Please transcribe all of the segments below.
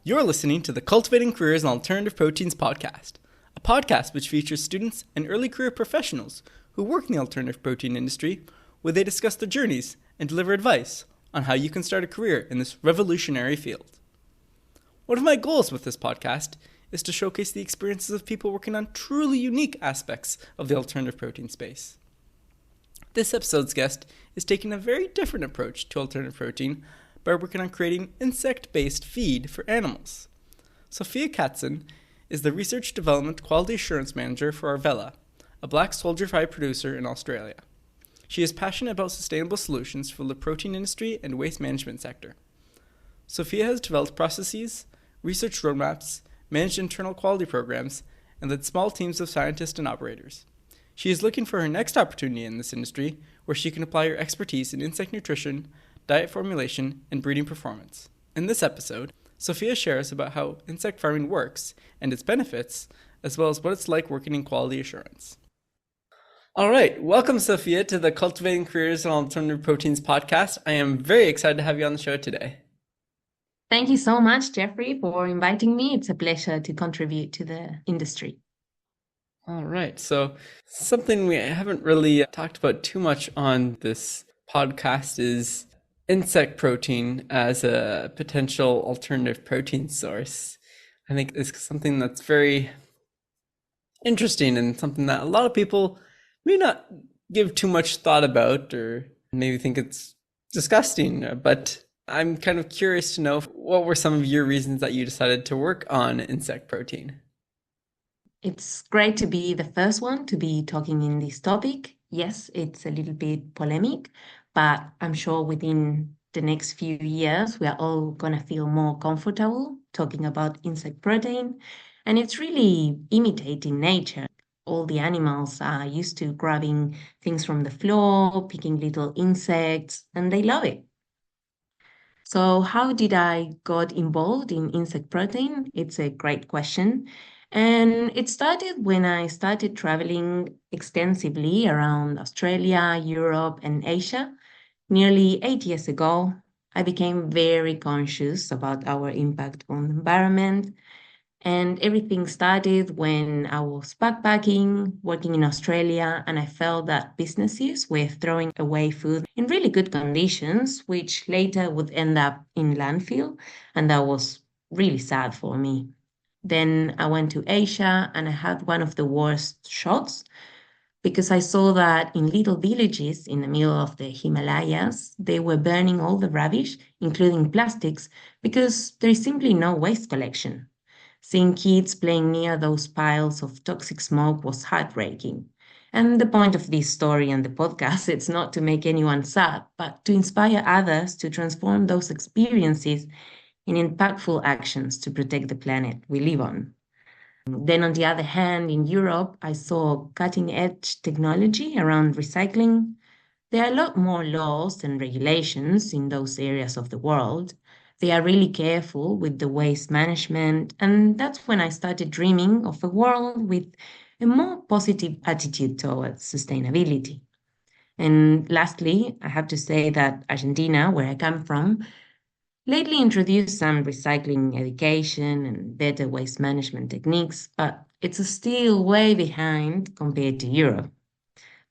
You're listening to the Cultivating Careers in Alternative Proteins podcast, a podcast which features students and early career professionals who work in the alternative protein industry, where they discuss their journeys and deliver advice on how you can start a career in this revolutionary field. One of my goals with this podcast is to showcase the experiences of people working on truly unique aspects of the alternative protein space. This episode's guest is taking a very different approach to alternative protein by working on creating insect-based feed for animals. Sofia Katzin is the Research Development Quality Assurance Manager for Arvela, a black soldier fry producer in Australia. She is passionate about sustainable solutions for the protein industry and waste management sector. Sofia has developed processes, research roadmaps, managed internal quality programs, and led small teams of scientists and operators. She is looking for her next opportunity in this industry, where she can apply her expertise in insect nutrition, diet formulation, and breeding performance. In this episode, Sofia shares about how insect farming works and its benefits, as well as what it's like working in quality assurance. All right, welcome, Sofia, to the Cultivating Careers in Alternative Proteins podcast. I am very excited to have you on the show today. Thank you so much, Jeffrey, for inviting me. It's a pleasure to contribute to the industry. All right, so something we haven't really talked about too much on this podcast is insect protein as a potential alternative protein source. I think it's something that's very interesting and something that a lot of people may not give too much thought about or maybe think it's disgusting, but I'm kind of curious to know what were some of your reasons that you decided to work on insect protein? It's great to be the first one to be talking in this topic. Yes, it's a little bit polemic, but I'm sure within the next few years, we are all going to feel more comfortable talking about insect protein. And it's really imitating nature. All the animals are used to grabbing things from the floor, picking little insects, and they love it. So how did I got involved in insect protein? It's a great question. And it started when I started traveling extensively around Australia, Europe, and Asia. Nearly 8 years ago, I became very conscious about our impact on the environment. And everything started when I was backpacking, working in Australia, and I felt that businesses were throwing away food in really good conditions, which later would end up in landfill. And that was really sad for me. Then I went to Asia and I had one of the worst shocks because I saw that in little villages in the middle of the Himalayas, they were burning all the rubbish, including plastics, because there is simply no waste collection. Seeing kids playing near those piles of toxic smoke was heartbreaking. And the point of this story and the podcast, it's not to make anyone sad, but to inspire others to transform those experiences in impactful actions to protect the planet we live on. Then, on the other hand, in Europe, I saw cutting edge technology around recycling. There are a lot more laws and regulations in those areas of the world. They are really careful with the waste management, and that's when I started dreaming of a world with a more positive attitude towards sustainability. And lastly, I have to say that Argentina, where I come from, lately introduced some recycling education and better waste management techniques, but it's still way behind compared to Europe.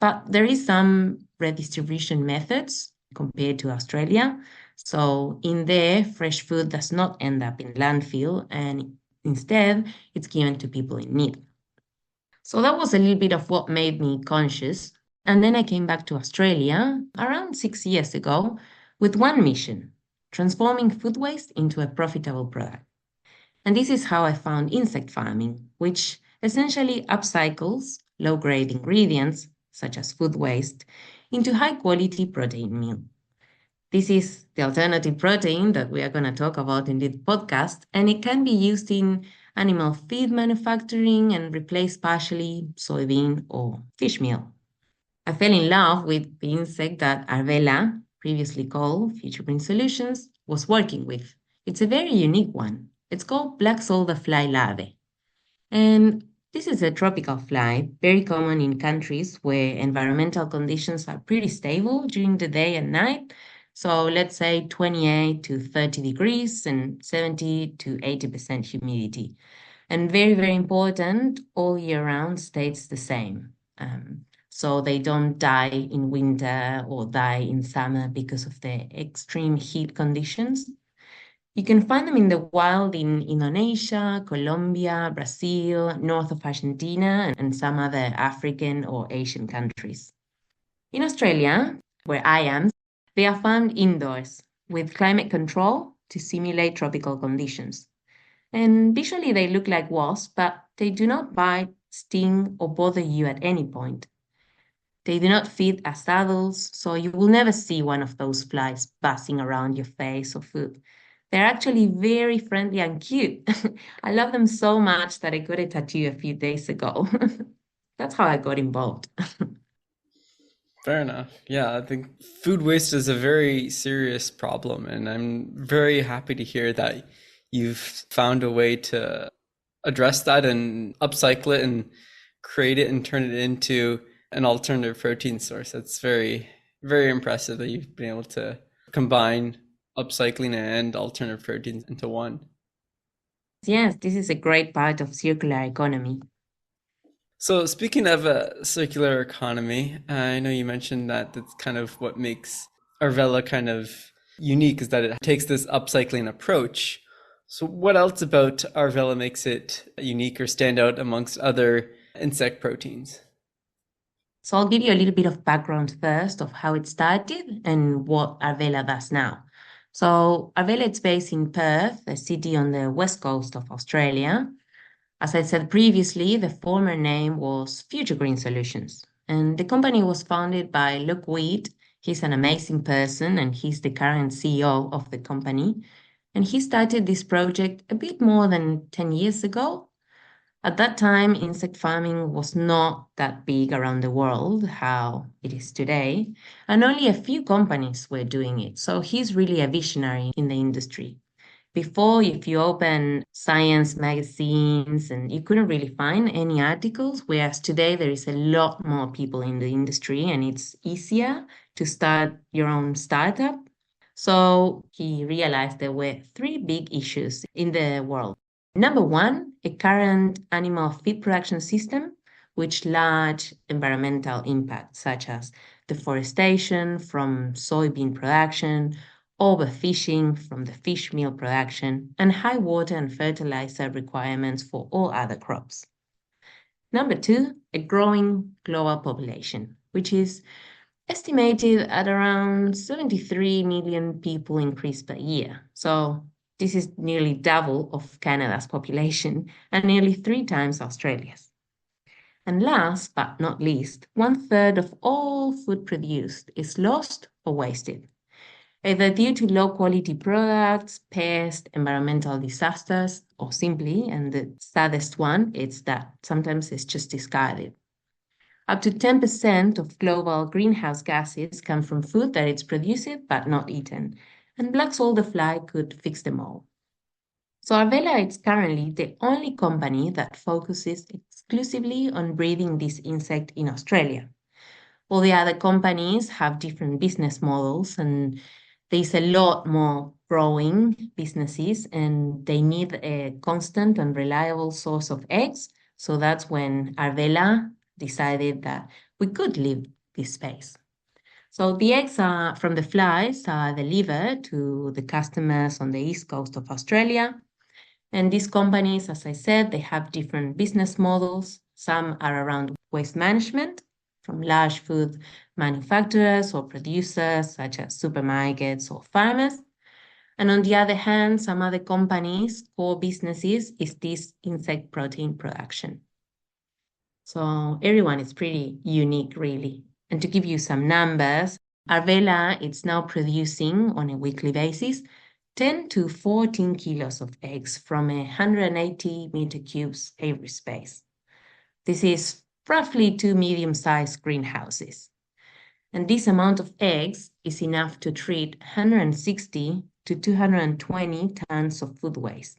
But there is some redistribution methods compared to Australia. So in there, fresh food does not end up in landfill and instead it's given to people in need. So that was a little bit of what made me conscious. And then I came back to Australia around 6 years ago with one mission, transforming food waste into a profitable product. And this is how I found insect farming, which essentially upcycles low grade ingredients, such as food waste, into high quality protein meal. This is the alternative protein that we are going to talk about in this podcast, and it can be used in animal feed manufacturing and replace partially soybean or fish meal. I fell in love with the insect that Arvela, previously called Future Green Solutions, was working with. It's a very unique one. It's called black soldier fly larvae. And this is a tropical fly, very common in countries where environmental conditions are pretty stable during the day and night. So let's say 28 to 30 degrees and 70 to 80% humidity. And very, very important, all year round stays the same. So they don't die in winter or die in summer because of the extreme heat conditions. You can find them in the wild in Indonesia, Colombia, Brazil, north of Argentina, and some other African or Asian countries. In Australia, where I am, they are found indoors with climate control to simulate tropical conditions. And visually, they look like wasps, but they do not bite, sting, or bother you at any point. They do not feed as adults, so you will never see one of those flies buzzing around your face or food. They're actually very friendly and cute. I love them so much that I got a tattoo a few days ago. That's how I got involved. Fair enough. Yeah, I think food waste is a very serious problem, and I'm very happy to hear that you've found a way to address that and upcycle it and create it and turn it into an alternative protein source. That's very, very impressive that you've been able to combine upcycling and alternative proteins into one. Yes, this is a great part of circular economy. So speaking of a circular economy, I know you mentioned that that's kind of what makes Arvela kind of unique is that it takes this upcycling approach. So what else about Arvela makes it unique or stand out amongst other insect proteins? So I'll give you a little bit of background first of how it started and what Arvela does now. So Arvela is based in Perth, a city on the west coast of Australia. As I said previously, the former name was Future Green Solutions, and the company was founded by Luke Weed. He's an amazing person, and he's the current CEO of the company. And he started this project a bit more than 10 years ago. At that time, insect farming was not that big around the world, how it is today, and only a few companies were doing it. So he's really a visionary in the industry. Before, if you open science magazines and you couldn't really find any articles, whereas today there is a lot more people in the industry and it's easier to start your own startup. So he realized there were three big issues in the world. Number one, a current animal feed production system with large environmental impacts, such as deforestation from soybean production, overfishing from the fish meal production, and high water and fertilizer requirements for all other crops. Number two, a growing global population, which is estimated at around 73 million people increase per year. So this is nearly double of Canada's population and nearly three times Australia's. And last but not least, one third of all food produced is lost or wasted, either due to low quality products, pests, environmental disasters, or simply, and the saddest one, it's that sometimes it's just discarded. Up to 10% of global greenhouse gases come from food that is produced but not eaten, and Black Soldier Fly could fix them all. So Arvela is currently the only company that focuses exclusively on breeding this insect in Australia. All the other companies have different business models, and there's a lot more growing businesses, and they need a constant and reliable source of eggs. So that's when Arvela decided that we could leave this space. So the eggs are from the flies are delivered to the customers on the east coast of Australia. And these companies, as I said, they have different business models. Some are around waste management from large food manufacturers or producers, such as supermarkets or farmers. And on the other hand, some other companies' core businesses is this insect protein production. So everyone is pretty unique, really. And to give you some numbers, Arvela is now producing on a weekly basis 10 to 14 kilos of eggs from 180 meter cubes every space. This is roughly two medium-sized greenhouses. And this amount of eggs is enough to treat 160 to 220 tons of food waste,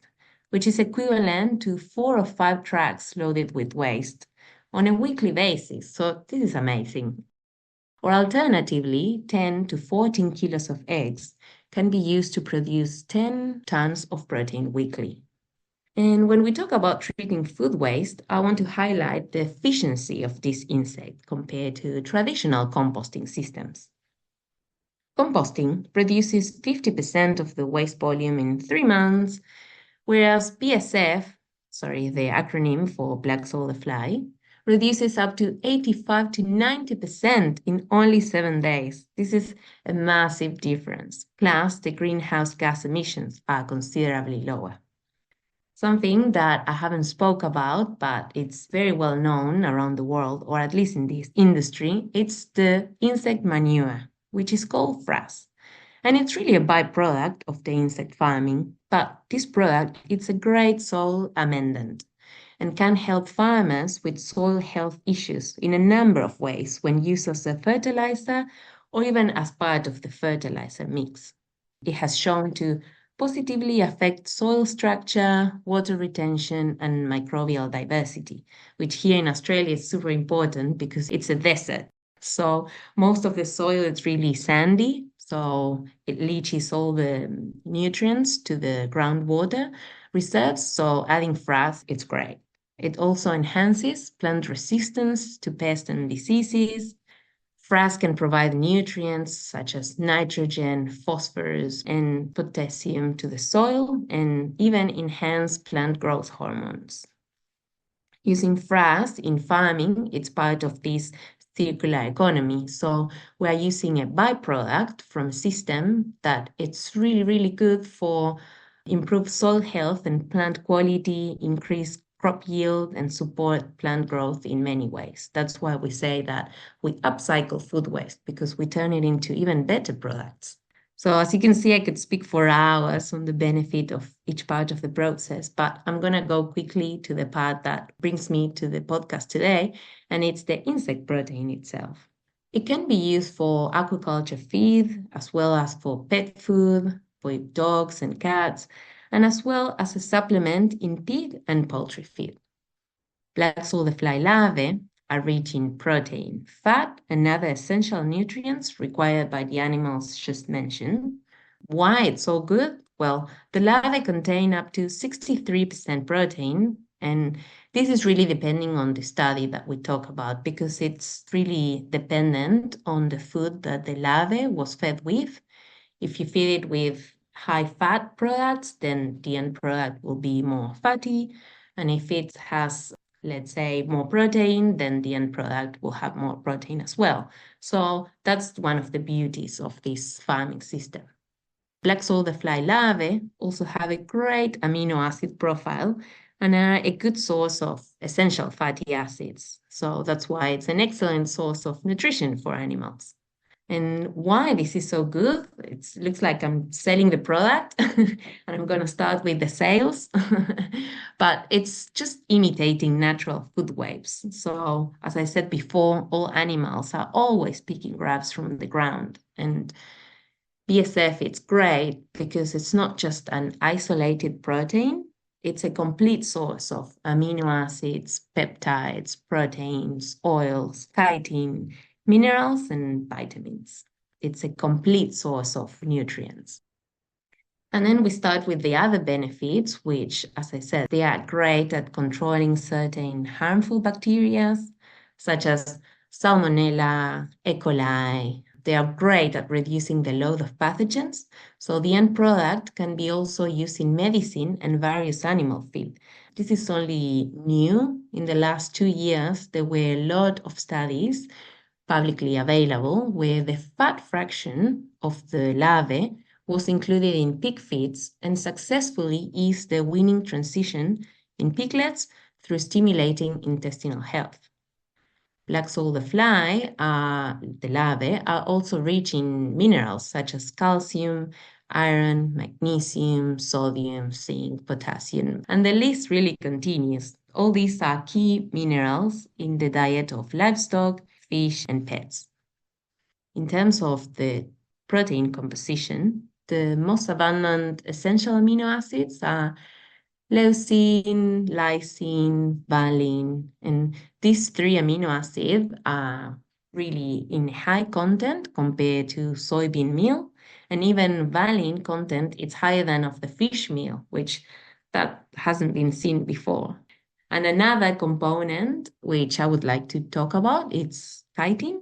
which is equivalent to 4 or 5 trucks loaded with waste on a weekly basis. So this is amazing. Or alternatively, 10 to 14 kilos of eggs can be used to produce 10 tons of protein weekly. And when we talk about treating food waste, I want to highlight the efficiency of this insect compared to traditional composting systems. Composting produces 50% of the waste volume in 3 months, whereas BSF, the acronym for Black Soldier Fly, reduces up to 85 to 90% in only 7 days. This is a massive difference. Plus, the greenhouse gas emissions are considerably lower. Something that I haven't spoke about, but it's very well known around the world, or at least in this industry, it's the insect manure, which is called frass. And it's really a byproduct of the insect farming, but this product, it's a great soil amendment and can help farmers with soil health issues in a number of ways when used as a fertilizer or even as part of the fertilizer mix. It has shown to positively affect soil structure, water retention, and microbial diversity, which here in Australia is super important because it's a desert. So most of the soil is really sandy, so it leaches all the nutrients to the groundwater reserves. So adding frass, it's great. It also enhances plant resistance to pests and diseases. Frass can provide nutrients such as nitrogen, phosphorus, and potassium to the soil and even enhance plant growth hormones. Using frass in farming, it's part of this circular economy. So we are using a byproduct from a system that it's really, really good for improved soil health and plant quality, increase crop yield, and support plant growth in many ways. That's why we say that we upcycle food waste because we turn it into even better products. So as you can see, I could speak for hours on the benefit of each part of the process, but I'm going to go quickly to the part that brings me to the podcast today, and it's the insect protein itself. It can be used for aquaculture feed, as well as for pet food, for dogs and cats, and as well as a supplement in pig and poultry feed. Black soldier fly larvae are rich in protein, fat, and other essential nutrients required by the animals just mentioned. Why it's so good? Well, the larvae contain up to 63% protein, and this is really depending on the study that we talk about because it's really dependent on the food that the larvae was fed with. If you feed it with high fat products, then the end product will be more fatty. And if it has, let's say, more protein, then the end product will have more protein as well. So that's one of the beauties of this farming system. Black soldier fly larvae also have a great amino acid profile and are a good source of essential fatty acids. So that's why it's an excellent source of nutrition for animals. And why this is so good, it looks like I'm selling the product and I'm going to start with the sales, but it's just imitating natural food webs. So as I said before, all animals are always picking grubs from the ground. And BSF, it's great because it's not just an isolated protein, it's a complete source of amino acids, peptides, proteins, oils, chitin, minerals, and vitamins. It's a complete source of nutrients. And then we start with the other benefits, which, as I said, they are great at controlling certain harmful bacteria, such as Salmonella, E. coli. They are great at reducing the load of pathogens. So the end product can be also used in medicine and various animal feed. This is only new. In the last 2 years, there were a lot of studies publicly available where the fat fraction of the larvae was included in pig feeds and successfully eased the weaning transition in piglets through stimulating intestinal health. Black soldier fly, the larvae, are also rich in minerals such as calcium, iron, magnesium, sodium, zinc, potassium, and the list really continues. All these are key minerals in the diet of livestock, fish, and pets. In terms of the protein composition, the most abundant essential amino acids are leucine, lysine, valine, and these three amino acids are really in high content compared to soybean meal. And even valine content, it's higher than of the fish meal, which that hasn't been seen before. And another component which I would like to talk about is chitin,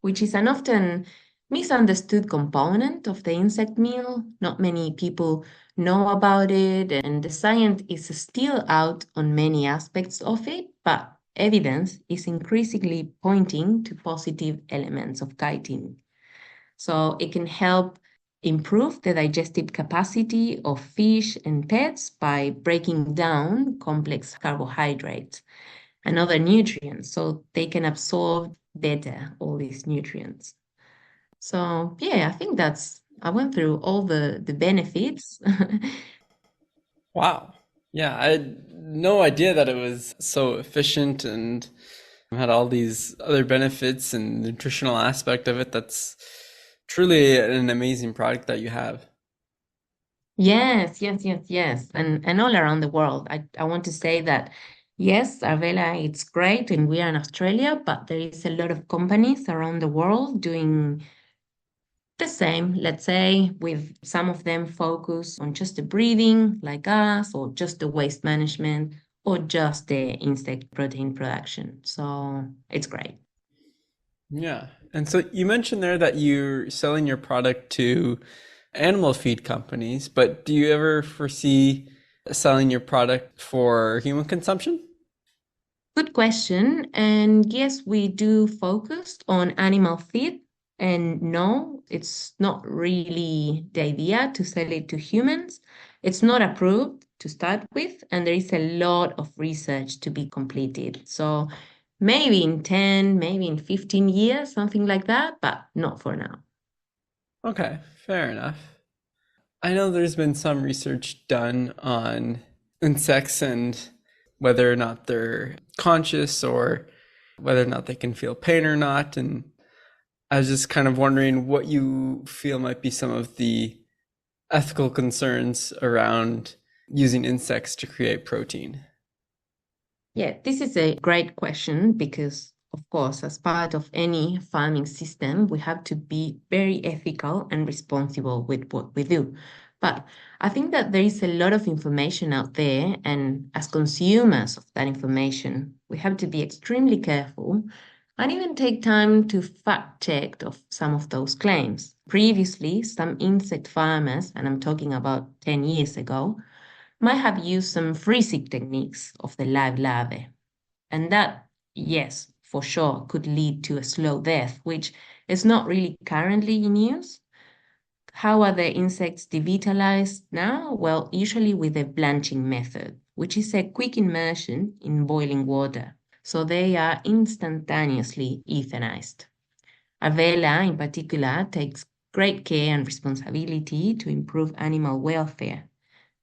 which is an often misunderstood component of the insect meal. Not many people know about it, and the science is still out on many aspects of it, but evidence is increasingly pointing to positive elements of chitin. So it can help improve the digestive capacity of fish and pets by breaking down complex carbohydrates and other nutrients so they can absorb better all these nutrients. So yeah, I think I went through all the benefits. Wow. Yeah, I had no idea that it was so efficient and had all these other benefits and nutritional aspect of it. That's truly an amazing product that you have. Yes, yes, yes, yes. And all around the world. I want to say that yes, Arvela, it's great and we are in Australia, but there is a lot of companies around the world doing the same, let's say, with some of them focus on just the breeding, like us, or just the waste management, or just the insect protein production. So it's great. Yeah. And so you mentioned there that you're selling your product to animal feed companies, but do you ever foresee selling your product for human consumption? Good question. And yes, we do focus on animal feed. And no, it's not really the idea to sell it to humans. It's not approved to start with, and there is a lot of research to be completed. So maybe in 10, maybe in 15 years, something like that, but not for now. Okay, fair enough. I know there's been some research done on insects and whether or not they're conscious or whether or not they can feel pain or not. And I was just kind of wondering what you feel might be some of the ethical concerns around using insects to create protein. Yeah, this is a great question because, of course, as part of any farming system, we have to be very ethical and responsible with what we do. But I think that there is a lot of information out there, and as consumers of that information, we have to be extremely careful and even take time to fact check of some of those claims. Previously, some insect farmers, and I'm talking about 10 years ago, might have used some freezing techniques of the live larvae. And that, yes, for sure, could lead to a slow death, which is not really currently in use. How are the insects devitalized now? Well, usually with a blanching method, which is a quick immersion in boiling water. So they are instantaneously euthanized. Arvela, in particular, takes great care and responsibility to improve animal welfare.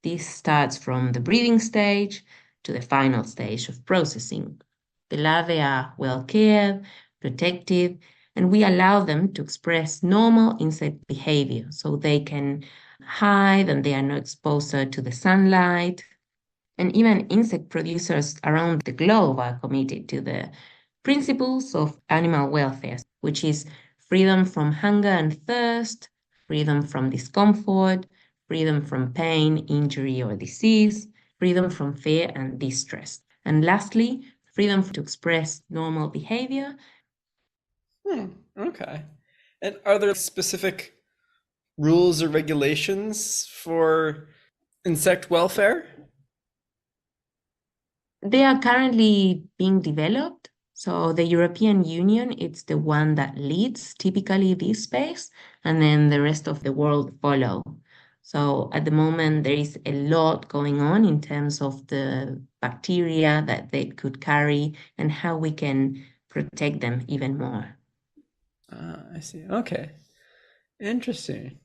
This starts from the breeding stage to the final stage of processing. The larvae are well cared, protected, and we allow them to express normal insect behavior so they can hide and they are not exposed to the sunlight. And even insect producers around the globe are committed to the principles of animal welfare, which is freedom from hunger and thirst, freedom from discomfort, freedom from pain, injury, or disease, freedom from fear and distress. And lastly, freedom to express normal behavior. Hmm, okay. And are there specific rules or regulations for insect welfare? They are currently being developed. So the European Union, it's the one that leads typically this space, and then the rest of the world follow. So at the moment, there is a lot going on in terms of the bacteria that they could carry and how we can protect them even more. Ah, I see. Okay. Interesting.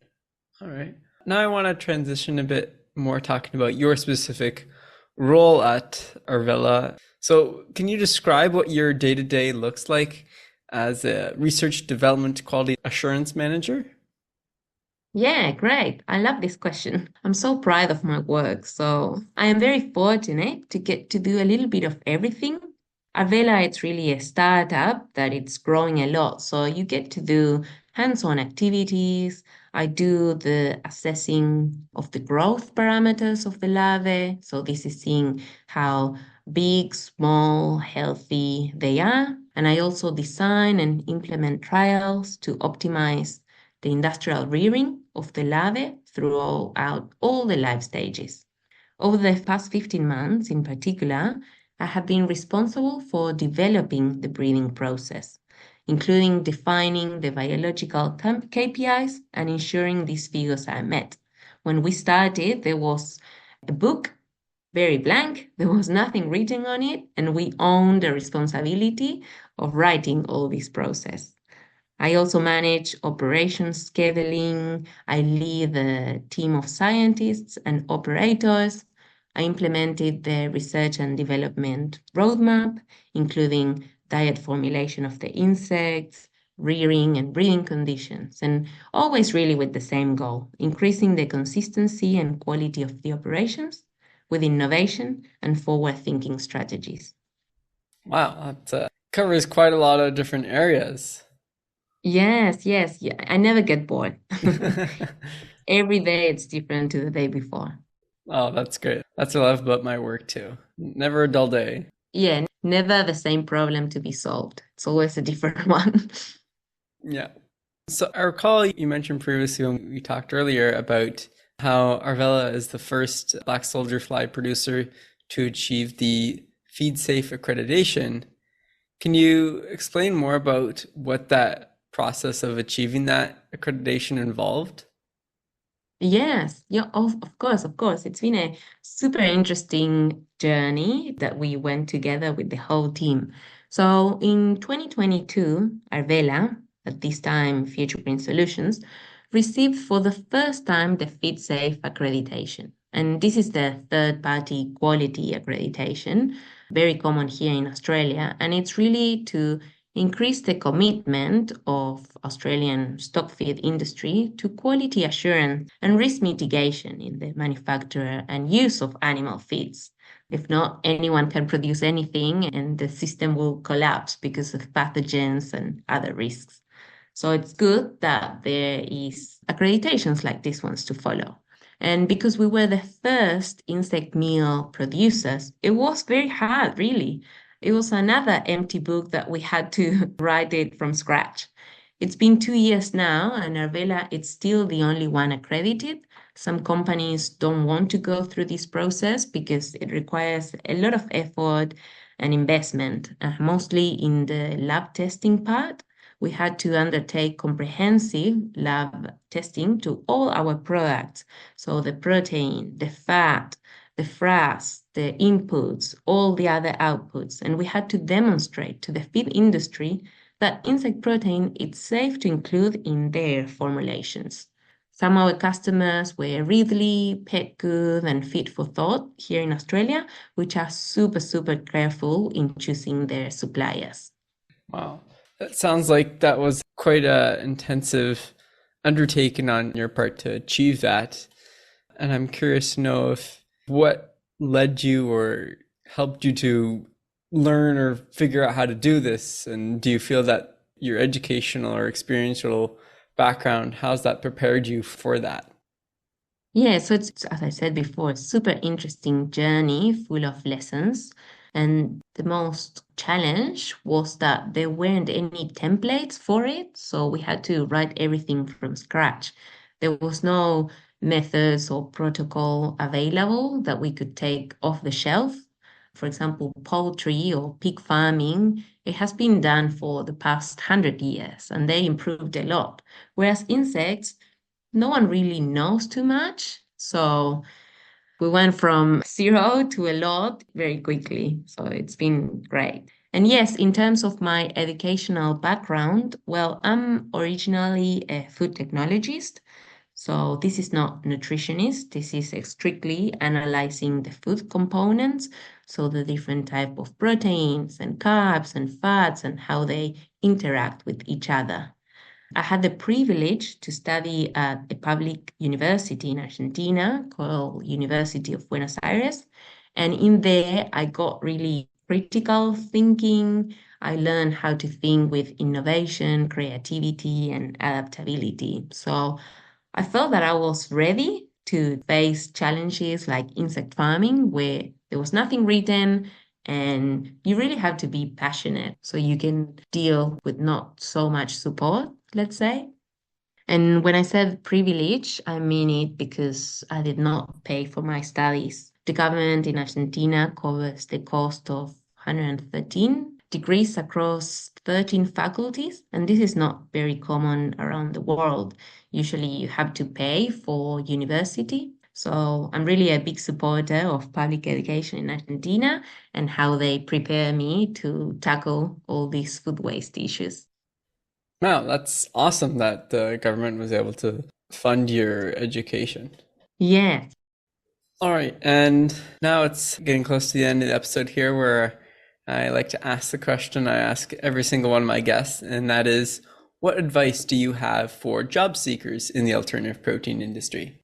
All right. Now I want to transition a bit more talking about your specific role at Arvela. So, can you describe what your day-to-day looks like as a research development quality assurance manager? Yeah, great. I love this question. I'm so proud of my work. So I am very fortunate to get to do a little bit of everything. Arvela, it's really a startup that it's growing a lot. So you get to do hands-on activities. I do the assessing of the growth parameters of the larvae. So this is seeing how big, small, healthy they are. And I also design and implement trials to optimize the industrial rearing of the larvae throughout all the life stages. Over the past 15 months, in particular, I have been responsible for developing the breeding process, including defining the biological KPIs and ensuring these figures are met. When we started, there was a book, very blank, there was nothing written on it, and we owned the responsibility of writing all this process. I also manage operations scheduling. I lead the team of scientists and operators. I implemented the research and development roadmap, including diet formulation of the insects, rearing and breeding conditions, and always really with the same goal, increasing the consistency and quality of the operations with innovation and forward-thinking strategies. Wow, that covers quite a lot of different areas. Yes, yes, yeah. I never get bored. Every day it's different to the day before. Oh, that's great. That's what I love about my work too. Never a dull day. Yeah, never the same problem to be solved. It's always a different one. Yeah. So I recall you mentioned previously when we talked earlier about how Arvela is the first black soldier fly producer to achieve the Feed Safe accreditation. Can you explain more about what that process of achieving that accreditation involved? Yes, yeah, of course, of course. It's been a super interesting journey that we went together with the whole team. So in 2022, Arvela, at this time Future Green Solutions, received for the first time the Feed Safe accreditation. And this is the third party quality accreditation, very common here in Australia. And it's really to increase the commitment of Australian stock feed industry to quality assurance and risk mitigation in the manufacture and use of animal feeds. If not, anyone can produce anything and the system will collapse because of pathogens and other risks. So it's good that there is accreditations like these ones to follow. And because we were the first insect meal producers, it was very hard, really. It was another empty book that we had to write it from scratch. It's been 2 years now, and Arvela it's still the only one accredited. Some companies don't want to go through this process because it requires a lot of effort and investment, mostly in the lab testing part. We had to undertake comprehensive lab testing to all our products. So the protein, the fat, the frass, the inputs, all the other outputs. And we had to demonstrate to the feed industry that insect protein is safe to include in their formulations. Some of our customers were Ridley, Pet Good, and Feed for Thought here in Australia, which are super, super careful in choosing their suppliers. Wow. That sounds like that was quite a intensive undertaking on your part to achieve that. And I'm curious to know if what led you or helped you to learn or figure out how to do this. And do you feel that your educational or experiential background, how's that prepared you for that? Yeah, so it's, as I said before, a super interesting journey full of lessons. And the most challenge was that there weren't any templates for it. So we had to write everything from scratch. There was no methods or protocol available that we could take off the shelf. For example, poultry or pig farming, it has been done for the past 100 years and they improved a lot. Whereas insects, no one really knows too much. So we went from zero to a lot very quickly. So it's been great. And yes, in terms of my educational background, well, I'm originally a food technologist. So this is not nutritionist. This is strictly analyzing the food components. So the different type of proteins and carbs and fats and how they interact with each other. I had the privilege to study at a public university in Argentina called University of Buenos Aires. And in there, I got really critical thinking. I learned how to think with innovation, creativity, and adaptability. So I felt that I was ready to face challenges like insect farming, where there was nothing written and you really have to be passionate so you can deal with not so much support, let's say. And when I said privilege, I mean it because I did not pay for my studies. The government in Argentina covers the cost of 113 degrees across 13 faculties, and this is not very common around the world. Usually you have to pay for university. So I'm really a big supporter of public education in Argentina and how they prepare me to tackle all these food waste issues. Wow, that's awesome that the government was able to fund your education. Yeah. All right, and now it's getting close to the end of the episode here where I like to ask the question I ask every single one of my guests, and that is, what advice do you have for job seekers in the alternative protein industry?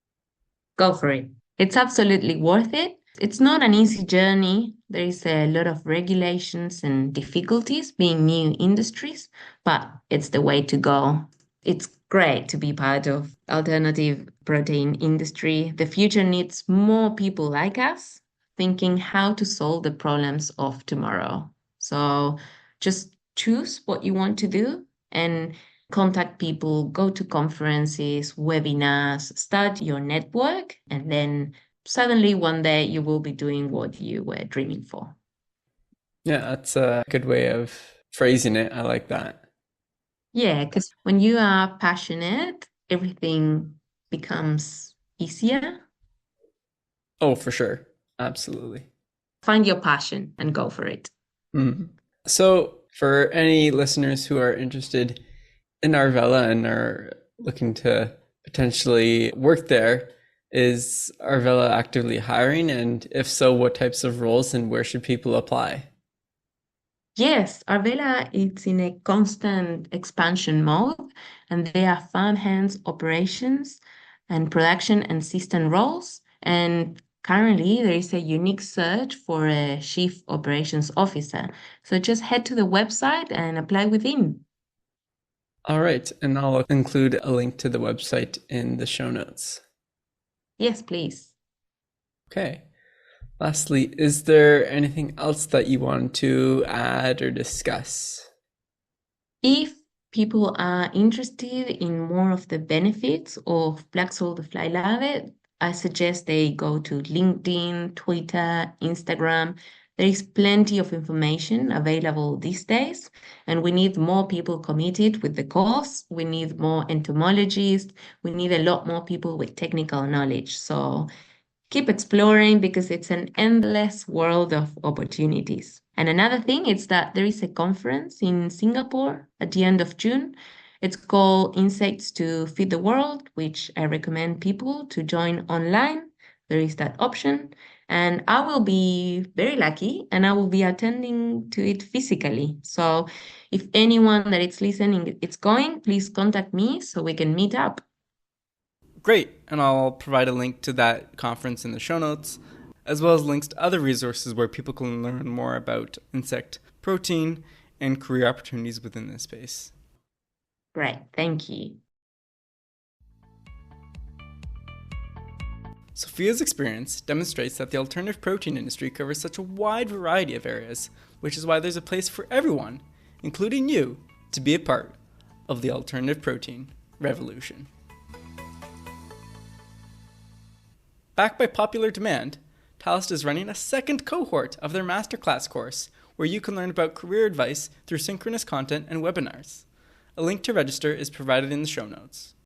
Go for it. It's absolutely worth it. It's not an easy journey. There is a lot of regulations and difficulties being new industries, but it's the way to go. It's great to be part of alternative protein industry. The future needs more people like us thinking how to solve the problems of tomorrow. So just choose what you want to do and contact people, go to conferences, webinars, start your network, and then suddenly one day you will be doing what you were dreaming for. Yeah, that's a good way of phrasing it. I like that. Yeah, because when you are passionate, everything becomes easier. Oh, for sure. Absolutely. Find your passion and go for it. Mhm. So, for any listeners who are interested in Arvela and are looking to potentially work there, is Arvela actively hiring? And if so, what types of roles and where should people apply? Yes, Arvela is in a constant expansion mode, and there are farmhands operations and production and system roles. And currently, there is a unique search for a chief operations officer. So just head to the website and apply within. All right, and I'll include a link to the website in the show notes. Yes, please. Okay. Lastly, is there anything else that you want to add or discuss? If people are interested in more of the benefits of Black Soul the Fly Larvae, I suggest they go to LinkedIn, Twitter, Instagram. There is plenty of information available these days, and we need more people committed with the cause. We need more entomologists. We need a lot more people with technical knowledge. So keep exploring because it's an endless world of opportunities. And another thing is that there is a conference in Singapore at the end of June. It's called Insects to Feed the World, which I recommend people to join online. There is that option. And I will be very lucky and I will be attending to it physically. So if anyone that is listening it's going, please contact me so we can meet up. Great, and I'll provide a link to that conference in the show notes, as well as links to other resources where people can learn more about insect protein and career opportunities within this space. Great, thank you. Sofia's experience demonstrates that the alternative protein industry covers such a wide variety of areas, which is why there's a place for everyone, including you, to be a part of the alternative protein revolution. Backed by popular demand, Talist is running a second cohort of their masterclass course, where you can learn about career advice through synchronous content and webinars. A link to register is provided in the show notes.